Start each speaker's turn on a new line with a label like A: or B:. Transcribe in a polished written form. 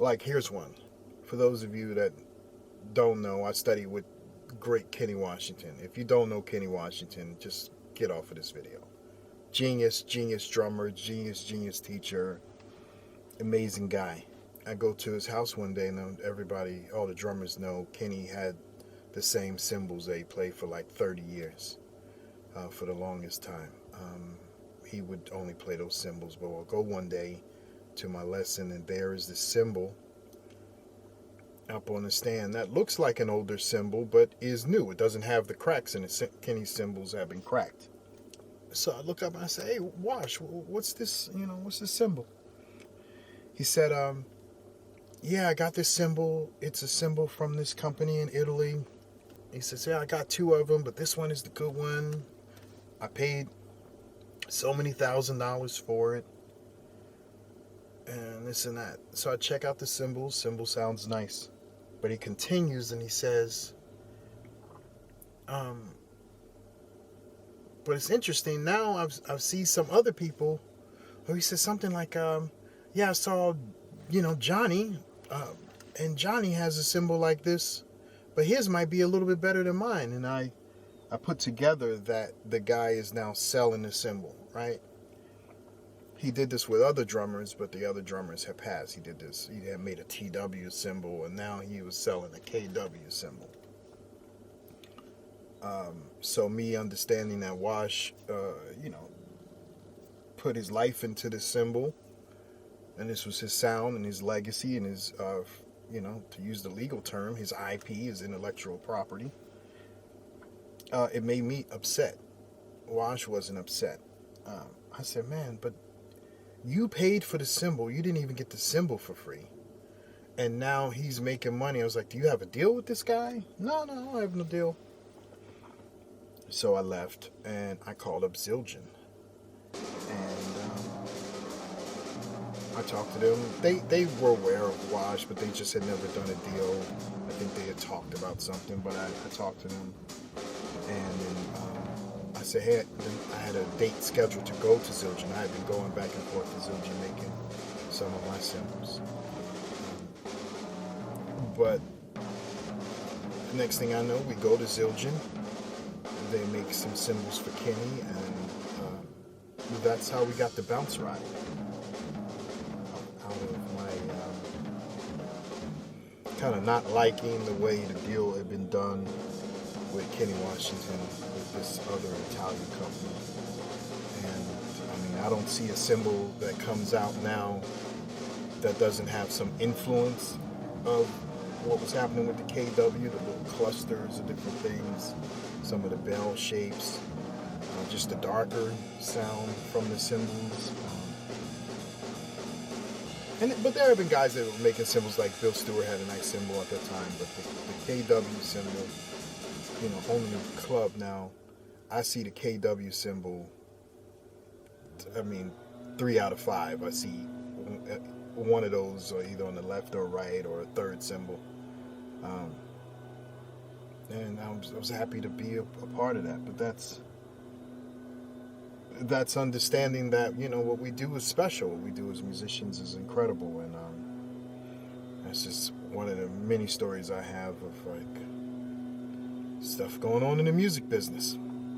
A: Like, here's one. For those of you that don't know, I studied with great Kenny Washington. If you don't know Kenny Washington, just get off of this video. Genius drummer, genius teacher, amazing guy. I go to his house one day, and everybody, all the drummers know Kenny had the same cymbals that he played for like 30 years, for the longest time. He would only play those cymbals, but I'll go one day to my lesson, and there is this cymbal up on the stand that looks like an older cymbal, but is new. It doesn't have the cracks in it. Kenny's cymbals have been cracked. So I look up and I say, "Hey, Wash, what's this? What's this cymbal?" He said, "Yeah, I got this cymbal. It's a cymbal from this company in Italy." He says, "Yeah, I got two of them, but this one is the good one. I paid so many $1,000s for it, and this and that." So I check out the cymbal. Cymbal sounds nice. But he continues and he says, but it's interesting. Now I've seen some other people, or he says something like, "Yeah, I saw, Johnny, and Johnny has a cymbal like this, but his might be a little bit better than mine." And I put together that the guy is now selling the cymbal, right? He did this with other drummers, but the other drummers have passed. He had made a TW cymbal, and now he was selling a KW cymbal. So me understanding that Wash, put his life into this cymbal, and this was his sound and his legacy and his, to use the legal term, his IP, his intellectual property. It made me upset. Wash wasn't upset. I said, "Man, but you paid for the cymbal. You didn't even get the cymbal for free. And now he's making money." I was like, "Do you have a deal with this guy?" No, I don't have no deal." So I left, and I called up Zildjian. And I talked to them. They were aware of Wash, but they just had never done a deal. I think they had talked about something, but I talked to them. And then I said, "Hey," I had a date scheduled to go to Zildjian. I had been going back and forth to Zildjian making some of my cymbals. But the next thing I know, we go to Zildjian. They make some cymbals for Kenny, and that's how we got the bounce ride out of my kind of not liking the way the deal had been done with Kenny Washington with this other Italian company. And I don't see a cymbal that comes out now that doesn't have some influence of what was happening with the KW, the little clusters of different things, some of the bell shapes, just the darker sound from the cymbals. But there have been guys that were making cymbals, like Bill Stewart had a nice cymbal at that time, but the KW cymbal, owning the club now, I see the KW cymbal, 3 out of 5. I see one of those either on the left or right, or a third cymbal. And I was happy to be a part of that. But that's understanding that, what we do is special. What we do as musicians is incredible. And that's just one of the many stories I have of, like, stuff going on in the music business.